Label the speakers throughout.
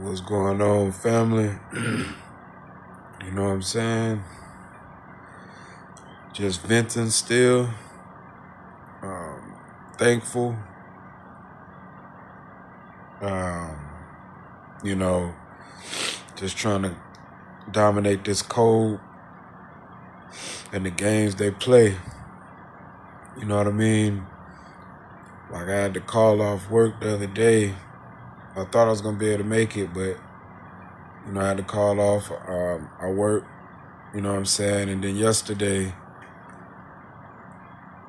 Speaker 1: What's going on, family? You know what I'm saying? Just venting still. Thankful. Um, you know, just trying to dominate this cold and the games they play. You know what I mean? Like, I had to call off work the other day. I thought I was going to be able to make it, but, I had to call off. I work, you know what I'm saying? And then yesterday,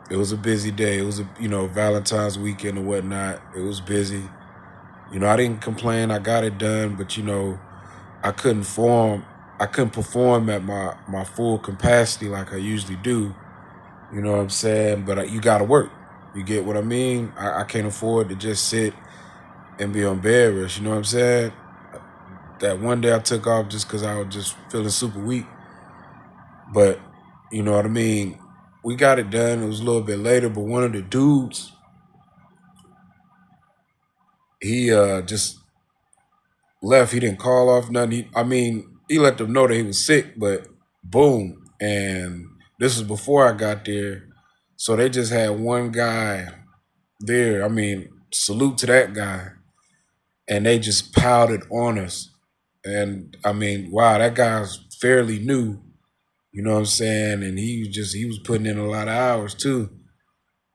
Speaker 1: it was a busy day. It was Valentine's weekend or whatnot. It was busy. I didn't complain. I got it done, but I couldn't perform at my full capacity like I usually do. You know what I'm saying? But you got to work. You get what I mean? I can't afford to just sit and be on bed rest. You know what I'm saying? That one day I took off just because I was just feeling super weak. But you know what I mean? We got it done. It was a little bit later, but one of the dudes, he just left. He didn't call off nothing. He let them know that he was sick, but boom. And this was before I got there. So they just had one guy there. Salute to that guy. And they just piled it on us. And wow, that guy's fairly new. You know what I'm saying? And he was putting in a lot of hours too.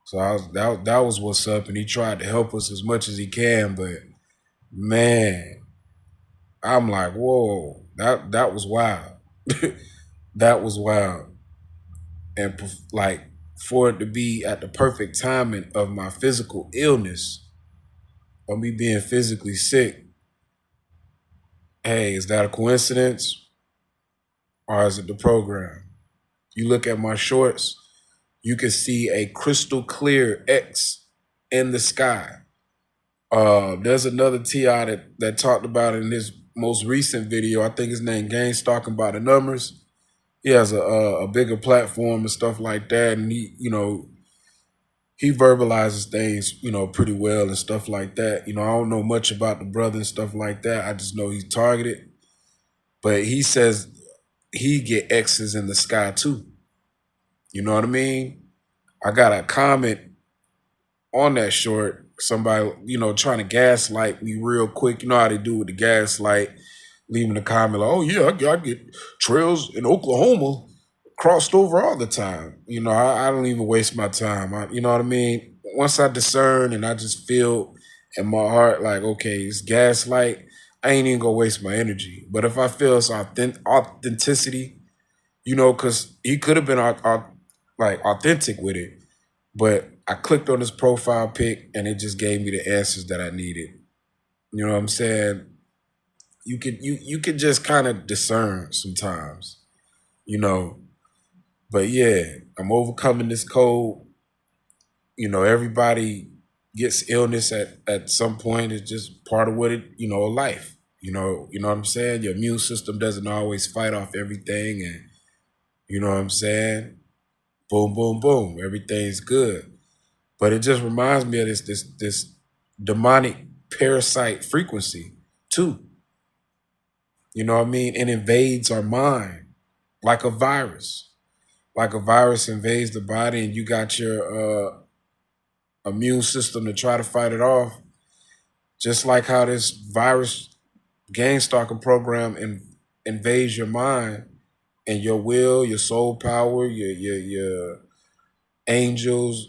Speaker 1: So that was what's up. And he tried to help us as much as he can, but man, I'm like, whoa, that was wild. That was wild. And like, for it to be at the perfect timing of my physical illness, of me being physically sick, hey, is that a coincidence or is it the program? You look at my shorts, you can see a crystal clear X in the sky. There's another T.I. that talked about it in his most recent video. I think his name Game's talking about the numbers. He has a bigger platform and stuff like that, and he verbalizes things, pretty well and stuff like that. I don't know much about the brother and stuff like that. I just know he's targeted. But he says he get X's in the sky too. You know what I mean? I got a comment on that short. Somebody, trying to gaslight me real quick. You know how they do with the gaslight, leaving a comment like, oh yeah, I get trails in Oklahoma crossed over all the time. I don't even waste my time. You know what I mean? Once I discern and I just feel in my heart like, okay, it's gaslight, I ain't even gonna waste my energy. But if I feel it's authenticity, because he could have been like authentic with it, but I clicked on his profile pic and it just gave me the answers that I needed. You know what I'm saying? You can just kind of discern sometimes, But yeah, I'm overcoming this cold. Everybody gets illness at some point. It's just part of what life. You know what I'm saying? Your immune system doesn't always fight off everything, and you know what I'm saying? Boom, boom, boom. Everything's good. But it just reminds me of this demonic parasite frequency too. You know what I mean? It invades our mind like a virus. Like a virus invades the body and you got your immune system to try to fight it off. Just like how this virus game stalking program invades your mind and your will, your soul power, your angels,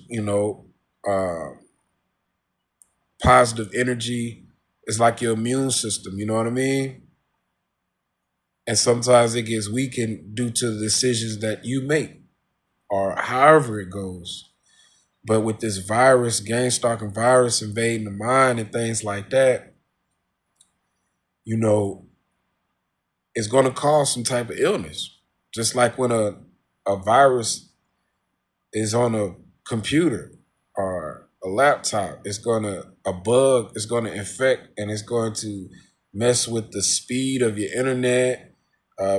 Speaker 1: positive energy. It's like your immune system, you know what I mean? And sometimes it gets weakened due to the decisions that you make or however it goes. But with this virus, game stalking virus invading the mind and things like that, it's going to cause some type of illness. Just like when a virus is on a computer or a laptop, a bug is going to infect and it's going to mess with the speed of your internet.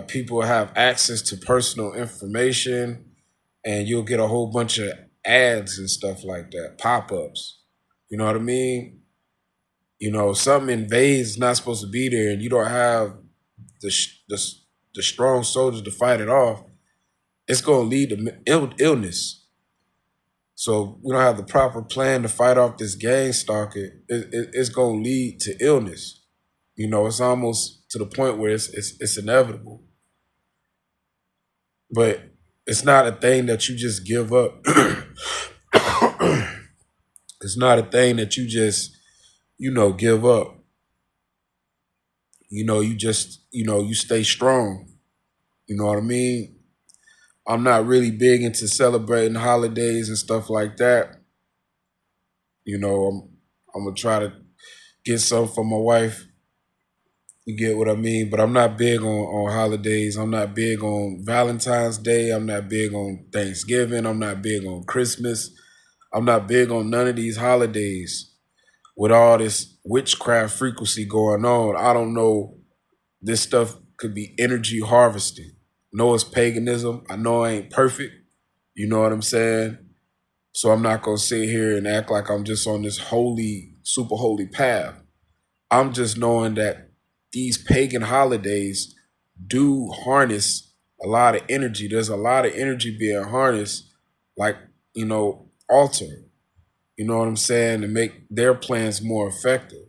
Speaker 1: People have access to personal information and you'll get a whole bunch of ads and stuff like that, pop-ups. You know what I mean? Something invades is not supposed to be there, and you don't have the the strong soldiers to fight it off. It's going to lead to illness. So we don't have the proper plan to fight off this gang stalking. It's going to lead to illness. It's almost to the point where it's inevitable. But it's not a thing that you just give up. It's not a thing that you just, give up. You just, you stay strong. You know what I mean? I'm not really big into celebrating holidays and stuff like that. I'm gonna try to get something for my wife. You get what I mean? But I'm not big on holidays. I'm not big on Valentine's Day. I'm not big on Thanksgiving. I'm not big on Christmas. I'm not big on none of these holidays with all this witchcraft frequency going on. I don't know. This stuff could be energy harvesting. No, it's paganism. I know I ain't perfect. You know what I'm saying? So I'm not going to sit here and act like I'm just on this holy, super holy path. I'm just knowing that these pagan holidays do harness a lot of energy. There's a lot of energy being harnessed, like, alter, you know what I'm saying, to make their plans more effective.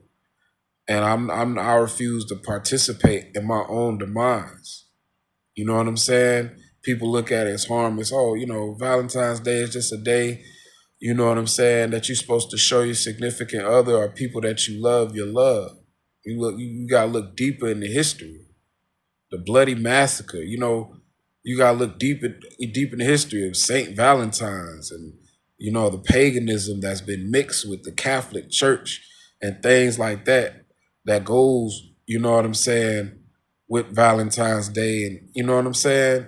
Speaker 1: And I refuse to participate in my own demise. You know what I'm saying? People look at it as harmless. Oh, Valentine's Day is just a day, you know what I'm saying, that you're supposed to show your significant other or people that you love your love. You gotta look deeper into history. The bloody massacre, you gotta look deep in the history of Saint Valentine's and the paganism that's been mixed with the Catholic Church and things like that that goes, you know what I'm saying, with Valentine's Day, and you know what I'm saying?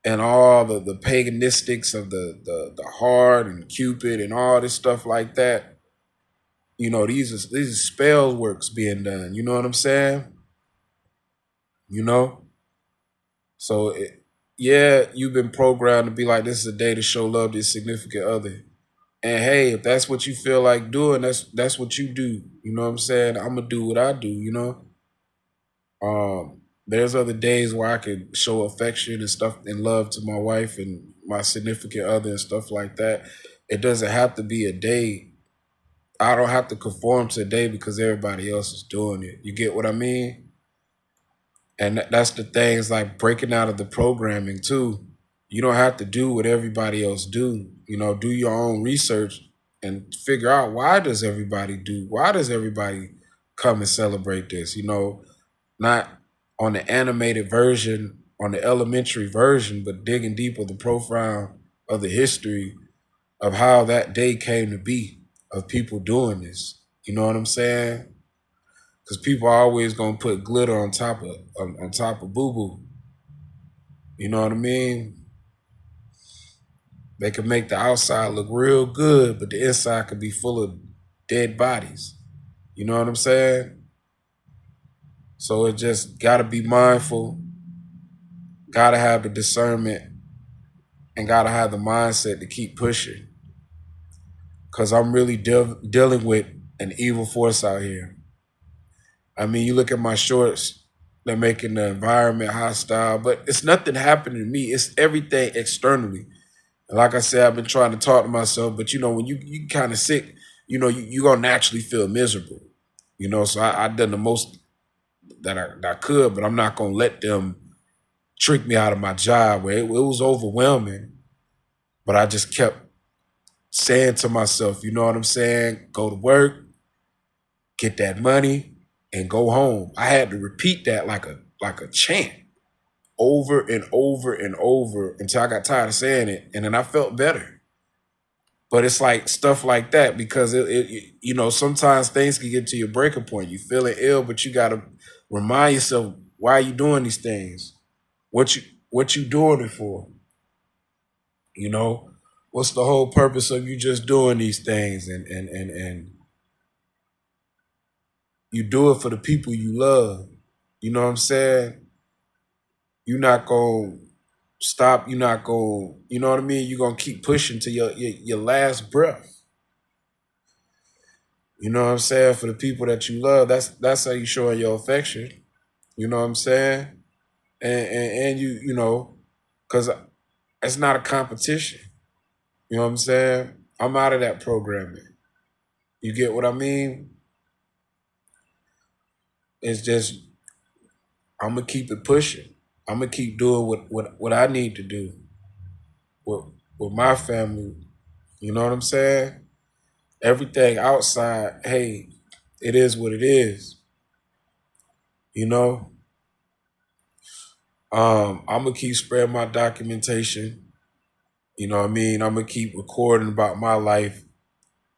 Speaker 1: And all the paganistics of the heart and Cupid and all this stuff like that. These are spell works being done. You know what I'm saying? You know? So yeah, you've been programmed to be like, this is a day to show love to your significant other. And hey, if that's what you feel like doing, that's what you do. You know what I'm saying? I'm gonna do what I do. There's other days where I could show affection and stuff and love to my wife and my significant other and stuff like that. It doesn't have to be a day. I don't have to conform to a day because everybody else is doing it. You get what I mean? And that's the things like breaking out of the programming too. You don't have to do what everybody else do. Do your own research and figure out why does everybody come and celebrate this? Not on the animated version, on the elementary version, but digging deeper the profile of the history of how that day came to be, of people doing this. You know what I'm saying? Because people are always gonna put glitter on top of boo boo. You know what I mean? They can make the outside look real good, but the inside could be full of dead bodies. You know what I'm saying? So it just gotta be mindful, gotta have the discernment, and gotta have the mindset to keep pushing. Cause I'm really dealing with an evil force out here. I mean, you look at my shorts, they're making the environment hostile, but it's nothing happening to me. It's everything externally. And like I said, I've been trying to talk to myself, but when you kind of sick, you're gonna naturally feel miserable. So I done the most that I could, but I'm not gonna let them trick me out of my job where it was overwhelming. But I just kept saying to myself, you know what I'm saying? Go to work, get that money, and go home. I had to repeat that like a chant over and over and over until I got tired of saying it, and then I felt better. But it's like stuff like that because sometimes things can get to your breaking point. You feeling ill, but you gotta remind yourself why you doing these things. What you doing it for? What's the whole purpose of you just doing these things? And you do it for the people you love. You know what I'm saying? You're not gonna stop. You're not gonna, you know what I mean? You're gonna keep pushing to your last breath. You know what I'm saying? For the people that you love, that's how you showing your affection. You know what I'm saying? And you know, because it's not a competition. You know what I'm saying? I'm out of that programming. You get what I mean? It's just I'm gonna keep it pushing. I'm gonna keep doing what I need to do with with my family. You know what I'm saying? Everything outside, hey, it is what it is. You know, I'm gonna keep spreading my documentation. You know what I mean? I'm gonna keep recording about my life,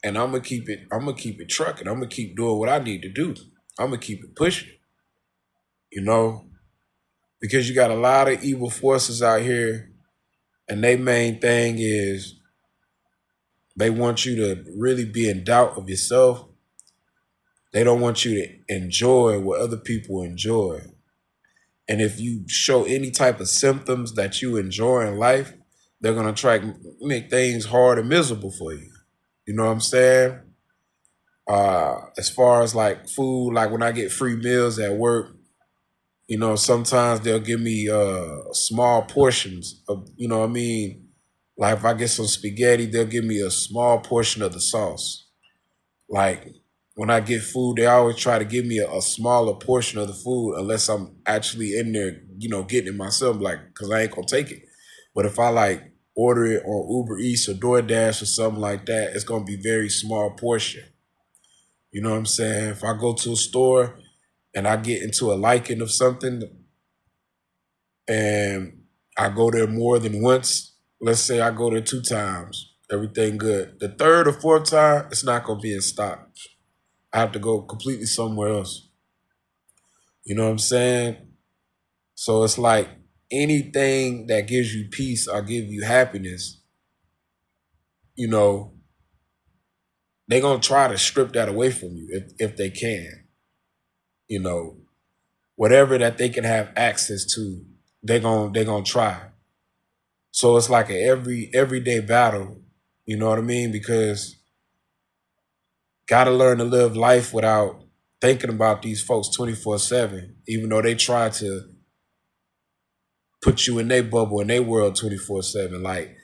Speaker 1: and I'm gonna keep it. I'm gonna keep it trucking. I'm gonna keep doing what I need to do. I'm gonna keep it pushing. You know, because you got a lot of evil forces out here, and their main thing is they want you to really be in doubt of yourself. They don't want you to enjoy what other people enjoy. And if you show any type of symptoms that you enjoy in life, they're gonna try to make things hard and miserable for you. You know what I'm saying? As far as like food, like when I get free meals at work, you know, sometimes they'll give me small portions of, you know what I mean? Like if I get some spaghetti, they'll give me a small portion of the sauce. Like when I get food, they always try to give me a smaller portion of the food unless I'm actually in there, you know, getting it myself, like, because I ain't gonna take it. But if I like order it on Uber Eats or DoorDash or something like that, it's gonna be very small portion. You know what I'm saying? If I go to a store and I get into a liking of something and I go there more than once, let's say I go there 2 times, everything good. The third or fourth time, it's not gonna be in stock. I have to go completely somewhere else. You know what I'm saying? So it's like anything that gives you peace or give you happiness, you know, they're gonna try to strip that away from you if they can. You know, whatever that they can have access to, they're gonna try. So it's like a everyday battle, you know what I mean? Because gotta learn to live life without thinking about these folks 24/7, even though they try to put you in their bubble in their world 24/7. Like,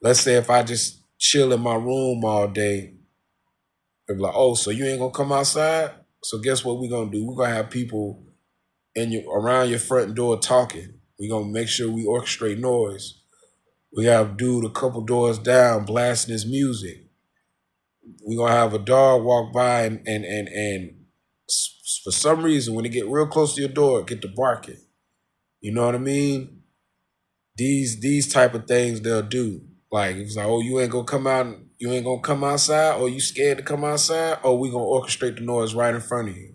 Speaker 1: let's say if I just chill in my room all day, they're like, oh, so you ain't gonna come outside? So guess what we're gonna do? We're gonna have people in your around your front door talking. We're gonna make sure we orchestrate noise. We have dude a couple doors down blasting his music. We're gonna have a dog walk by and for some reason when they get real close to your door, get to barking. You know what I mean? These type of things they'll do. Like it's like, oh, you ain't gonna come out, you ain't gonna come outside, or you scared to come outside, or we gonna orchestrate the noise right in front of you.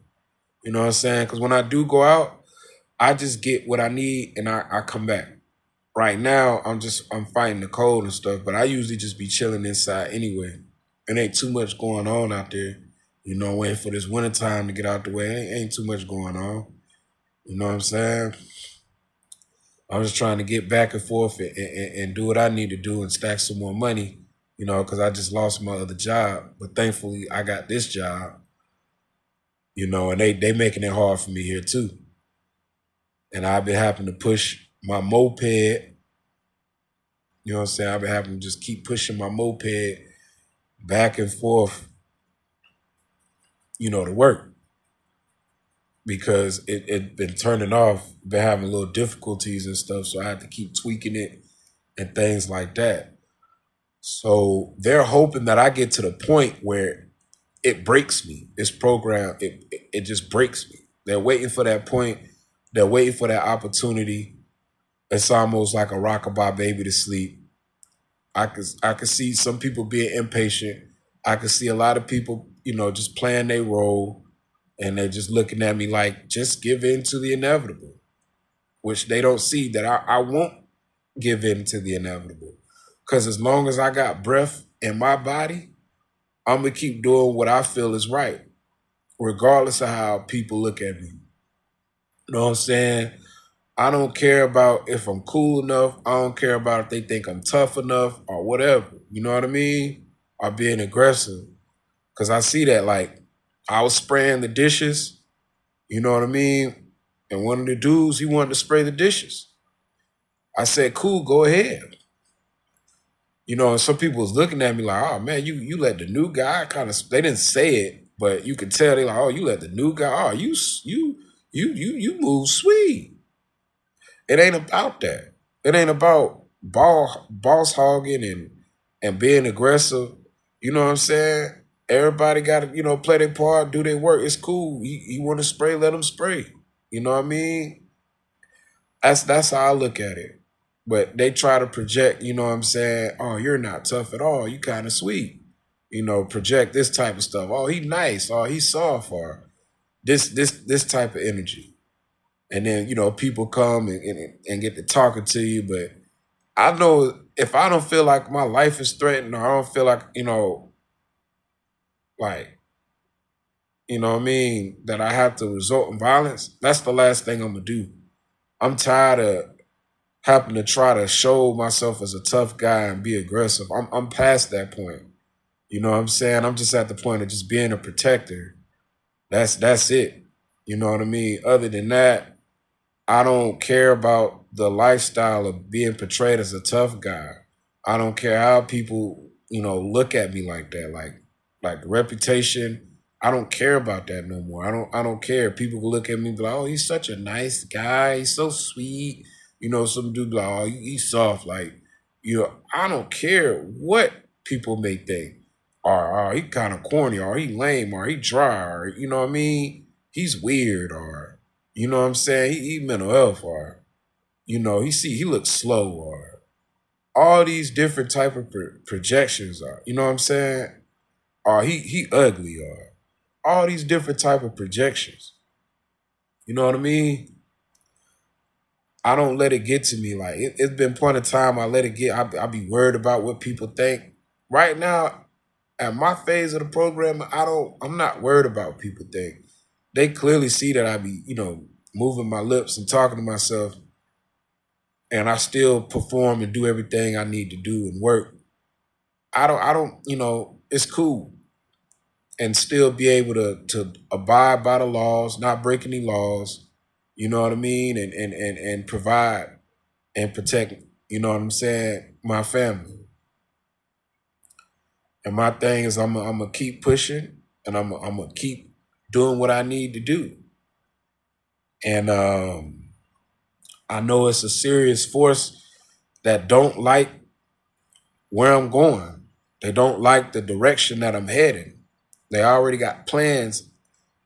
Speaker 1: You know what I'm saying? Because when I do go out, I just get what I need and I come back. Right now, I'm fighting the cold and stuff, but I usually just be chilling inside anyway. It ain't too much going on out there. You know, waiting for this winter time to get out the way. Ain't too much going on. You know what I'm saying? I'm just trying to get back and forth and do what I need to do and stack some more money, you know, because I just lost my other job. But thankfully, I got this job, you know, and they making it hard for me here too. And I've been having to push my moped, you know what I'm saying? I've been having to just keep pushing my moped back and forth, you know, to work because it been turning off, been having little difficulties and stuff. So I had to keep tweaking it and things like that. So they're hoping that I get to the point where it breaks me. This program, it just breaks me. They're waiting for that point. They're waiting for that opportunity. It's almost like a rockabye baby to sleep. I could see some people being impatient. I could see a lot of people, you know, just playing their role and they're just looking at me like, just give in to the inevitable, which they don't see that I won't give in to the inevitable. Because as long as I got breath in my body, I'm going to keep doing what I feel is right, regardless of how people look at me. You know what I'm saying? I don't care about if I'm cool enough. I don't care about if they think I'm tough enough or whatever. You know what I mean? Or being aggressive. Because I see that, like, I was spraying the dishes, you know what I mean? And one of the dudes, he wanted to spray the dishes. I said, cool, go ahead. You know, and some people was looking at me like, oh man, you let the new guy kind of, they didn't say it, but you could tell they like, oh, you let the new guy, oh, you move sweet. It ain't about that. It ain't about boss hogging and being aggressive. You know what I'm saying? Everybody got to, play their part, do their work. It's cool. You want to spray, let them spray. You know what I mean? That's how I look at it. But they try to project, you know what I'm saying? Oh, you're not tough at all. You kind of sweet. Project this type of stuff. Oh, he nice. Oh, he's soft. Or this type of energy. And then, people come and get to talking to you. But I know if I don't feel like my life is threatened or I don't feel like, like, what I mean, that I have to resort in violence, that's the last thing I'm going to do. I'm tired of having to try to show myself as a tough guy and be aggressive. I'm past that point. You know what I'm saying? I'm just at the point of just being a protector. That's it. You know what I mean? Other than that, I don't care about the lifestyle of being portrayed as a tough guy. I don't care how people, look at me like that. Like reputation. I don't care about that no more. I don't care. People will look at me and be like, oh, he's such a nice guy. He's so sweet. Some dude be like, oh, he's soft. Like, I don't care what people may think. Or he kind of corny, or he lame, or he dry, or you know what I mean? He's weird, or you know what I'm saying? He mental health, or he looks slow, or all these different type of projections are. You know what I'm saying? Or he ugly, or all these different type of projections. You know what I mean? I don't let it get to me. Like it's been point of time I let it get. I be worried about what people think. Right now, at my phase of the program, I'm not worried about what people think. They clearly see that I be, moving my lips and talking to myself, and I still perform and do everything I need to do and work. I don't, it's cool. And still be able to abide by the laws, not break any laws, you know what I mean, and provide and protect, you know what I'm saying, my family. And my thing is I'm gonna keep pushing and I'm gonna keep doing what I need to do. And I know it's a serious force that don't like where I'm going. They don't like the direction that I'm heading. They already got plans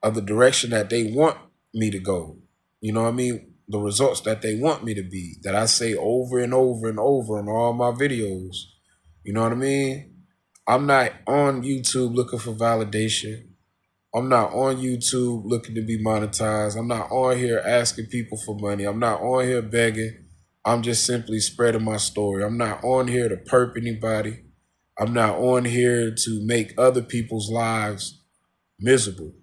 Speaker 1: of the direction that they want me to go. You know what I mean? The results that they want me to be, that I say over and over and over in all my videos. You know what I mean? I'm not on YouTube looking for validation. I'm not on YouTube looking to be monetized. I'm not on here asking people for money. I'm not on here begging. I'm just simply spreading my story. I'm not on here to perp anybody. I'm not on here to make other people's lives miserable.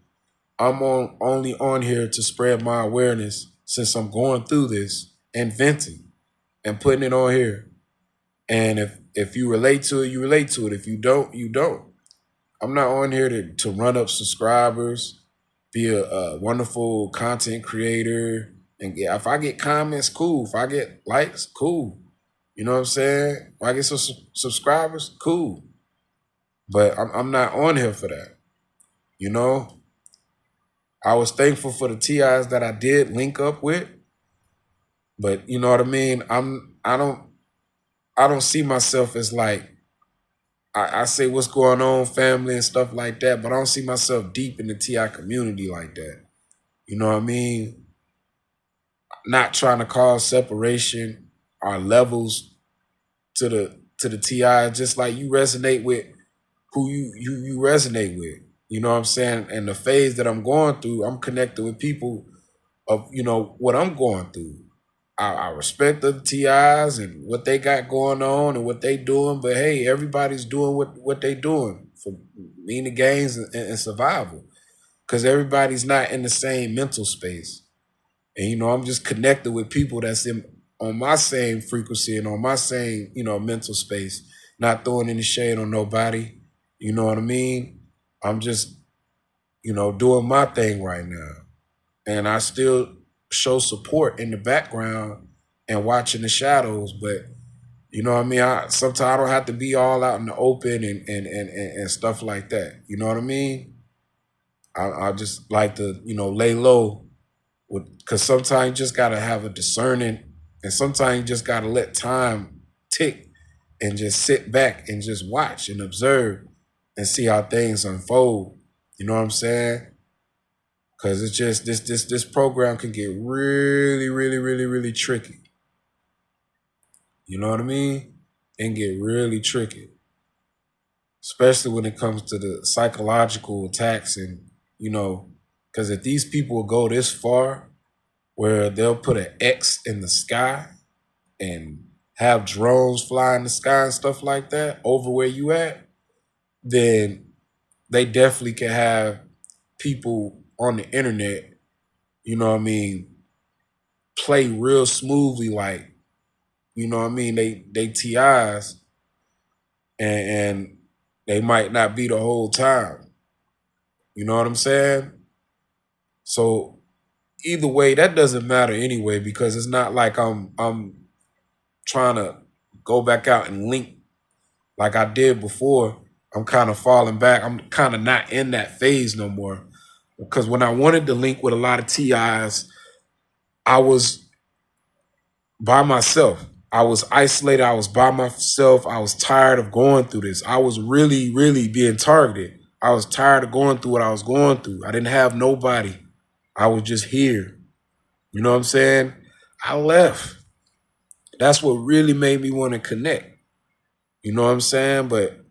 Speaker 1: I'm only on here to spread my awareness since I'm going through this and venting and putting it on here. And if you relate to it, you relate to it. If you don't, you don't. I'm not on here to run up subscribers, be a wonderful content creator. And if I get comments, cool. If I get likes, cool. You know what I'm saying? If I get some subscribers, cool. But I'm not on here for that. You know, I was thankful for the TIs that I did link up with, but you know what I mean? I don't see myself as like I say what's going on, family and stuff like that, but I don't see myself deep in the TI community like that. You know what I mean? Not trying to cause separation or levels to the TI, just like you resonate with who you resonate with. You know what I'm saying? And the phase that I'm going through, I'm connected with people of what I'm going through. I respect the TIs and what they got going on and what they doing, but hey, everybody's doing what they doing for meaning gains and survival, because everybody's not in the same mental space. And I'm just connected with people that's in on my same frequency and on my same mental space, not throwing any shade on nobody. You know what I mean? I'm just doing my thing right now. And I still show support in the background and watching the shadows. But you know what I mean? Sometimes I don't have to be all out in the open and stuff like that. You know what I mean? I just like to, lay low because sometimes you just gotta have a discerning, and sometimes you just gotta let time tick and just sit back and just watch and observe and see how things unfold. You know what I'm saying? Because it's just this program can get really, really, really, really tricky. You know what I mean? And get really tricky, especially when it comes to the psychological attacks and because if these people go this far where they'll put an X in the sky and have drones fly in the sky and stuff like that over where you at, then they definitely can have people on the internet, play real smoothly, like, they TIs and they might not be the whole time. You know what I'm saying? So either way, that doesn't matter anyway, because it's not like I'm trying to go back out and link like I did before. I'm kind of falling back. I'm kind of not in that phase no more. Because when I wanted to link with a lot of TIs, I was by myself. I was isolated. I was by myself. I was tired of going through this. I was really, really being targeted. I was tired of going through what I was going through. I didn't have nobody. I was just here. You know what I'm saying? I left. That's what really made me want to connect. You know what I'm saying? But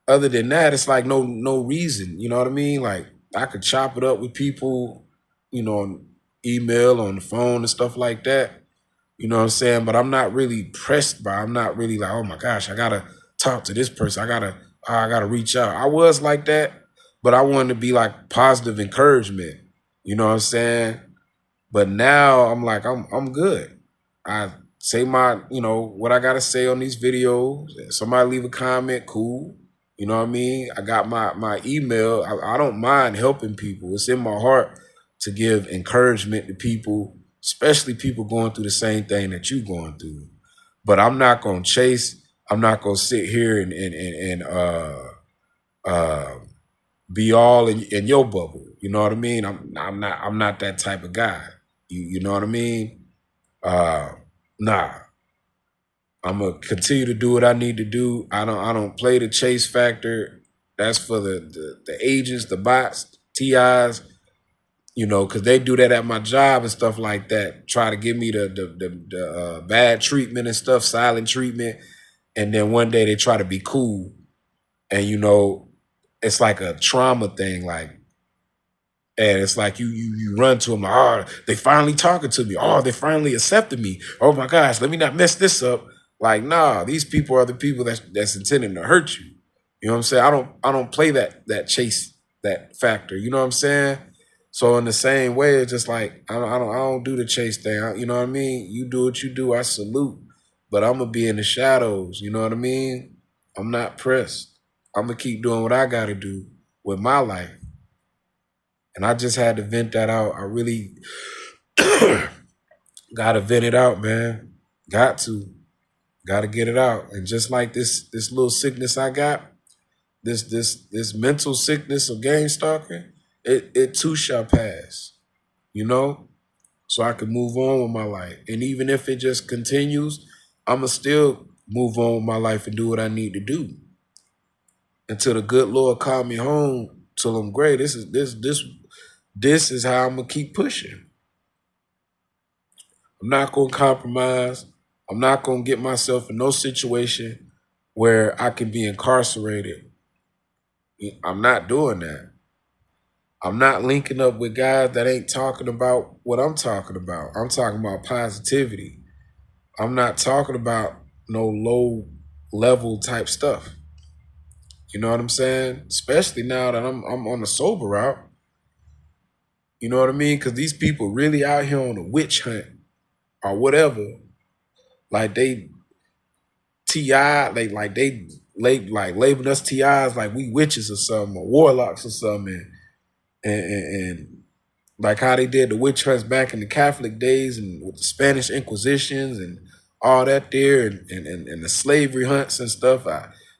Speaker 1: other than that, it's like no reason. You know what I mean? Like I could chop it up with people, on email, on the phone and stuff like that. You know what I'm saying? But I'm not really pressed by. I'm not really like, oh my gosh, I gotta talk to this person. I gotta reach out. I was like that, but I wanted to be like positive encouragement. You know what I'm saying? But now I'm like, I'm good. I say what I gotta say on these videos. Somebody leave a comment, cool. You know what I mean? I got my email. I don't mind helping people. It's in my heart to give encouragement to people, especially people going through the same thing that you going through. But I'm not gonna chase. I'm not gonna sit here and be all in your bubble. You know what I mean? I'm not that type of guy. You know what I mean? Nah. I'm gonna continue to do what I need to do. I don't play the chase factor. That's for the agents, the bots, TIs, because they do that at my job and stuff like that. Try to give me the bad treatment and stuff, silent treatment, and then one day they try to be cool, and it's like a trauma thing, like. And it's like you run to them like, oh, they finally talking to me. Oh, they finally accepted me. Oh my gosh, let me not mess this up. Like, nah, these people are the people that's intending to hurt you. You know what I'm saying? I don't play that chase, that factor. You know what I'm saying? So in the same way, it's just like I don't do the chase thing. You know what I mean? You do what you do. I salute, but I'm gonna be in the shadows. You know what I mean? I'm not pressed. I'm gonna keep doing what I gotta do with my life. And I just had to vent that out. I really gotta vent it out, man. Got to. Gotta get it out. And just like this little sickness I got, this mental sickness of game stalking, it too shall pass. You know? So I can move on with my life. And even if it just continues, I'ma still move on with my life and do what I need to do. Until the good Lord call me home till I'm great. This is how I'm gonna keep pushing. I'm not going to compromise. I'm not going to get myself in no situation where I can be incarcerated. I'm not doing that. I'm not linking up with guys that ain't talking about what I'm talking about. I'm talking about positivity. I'm not talking about no low level type stuff. You know what I'm saying? Especially now that I'm on the sober route. You know what I mean? Because these people really out here on a witch hunt or whatever. Like they TI, they labeling us TIs like we witches or something, or warlocks or something. and like how they did the witch hunts back in the Catholic days and with the Spanish Inquisitions and all that there and the slavery hunts and stuff.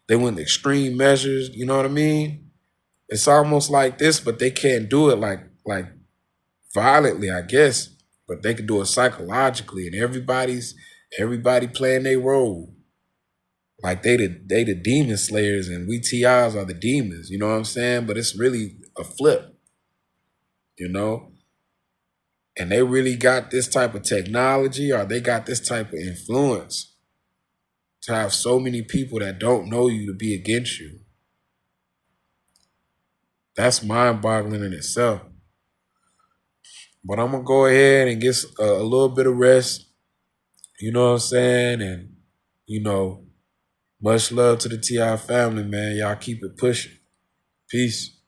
Speaker 1: They went to extreme measures, you know what I mean? It's almost like this, but they can't do it like violently, I guess. But they can do it psychologically, and everybody playing their role. Like they the demon slayers and we TIs are the demons, you know what I'm saying? But it's really a flip, you know? And they really got this type of technology or they got this type of influence to have so many people that don't know you to be against you. That's mind-boggling in itself. But I'm gonna go ahead and get a little bit of rest. You know what I'm saying? And you know, much love to the TI family, man. Y'all keep it pushing. Peace.